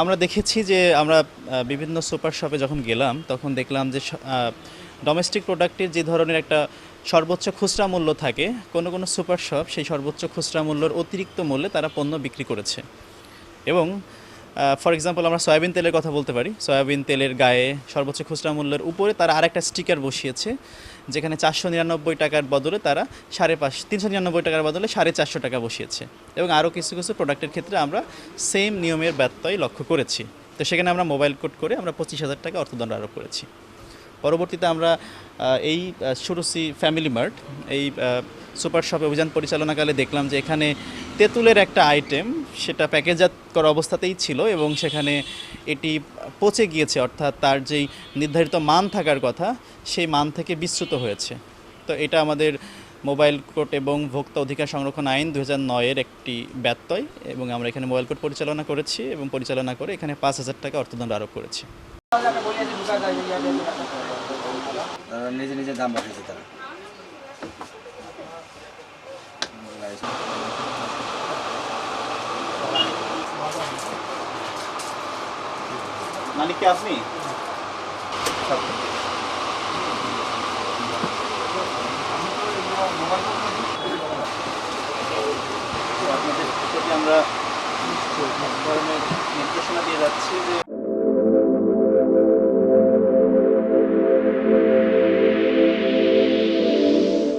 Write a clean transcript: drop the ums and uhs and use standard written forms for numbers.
আমরা দেখেছি যে আমরা বিভিন্ন সুপার শপে যখন গেলাম তখন দেখলাম যে ডোমেস্টিক প্রোডাক্টের যে ধরনের একটা সর্বোচ্চ খুচরা মূল্য থাকে, কোনো কোনো সুপার শপ সেই সর্বোচ্চ খুচরা মূল্যর অতিরিক্ত মূল্যে তারা পণ্য বিক্রি করেছে। এবং ফর এক্সাম্পল আমরা সয়াবিন তেলের কথা বলতে পারি। সয়াবিন তেলের গায়ে সর্বোচ্চ খুচরা মূল্যের উপরে তারা আরেকটা স্টিকার বসিয়েছে, যেখানে 499 টাকার বদলে তারা 399 টাকার বদলে 450 টাকা বসিয়েছে। এবং আরও কিছু কিছু প্রোডাক্টের ক্ষেত্রে আমরা সেম নিয়মের ব্যত্যয় লক্ষ্য করেছি। তো সেখানে আমরা মোবাইল কোড করে আমরা 25,000 টাকা অর্থদণ্ড আরোপ করেছি। পরবর্তীতে আমরা এই শুরুসি ফ্যামিলি মার্ট এই সুপার শপে অভিযান পরিচালনাকালে দেখলাম যে এখানে তেঁতুলের একটা আইটেম সেটা প্যাকেজাত করা অবস্থাতেই ছিল এবং সেখানে এটি পচে গিয়েছে, অর্থাৎ তার যেই নির্ধারিত মান থাকার কথা সেই মান থেকে বিচ্যুত হয়েছে। তো এটা আমাদের মোবাইল কোড এবং ভোক্তা অধিকার সংরক্ষণ আইন 2009-এর একটি ব্যত্যয়, এবং আমরা এখানে মোবাইল কোড পরিচালনা করেছি এবং পরিচালনা করে এখানে 5,000 টাকা অর্থদণ্ড আরোপ করেছি। নিজে নিজে দাম বাড়িয়েছে তারা। মালিক কি আপনি? আপনাদের প্রতি আমরা নির্দেশনা দিয়ে যাচ্ছি যে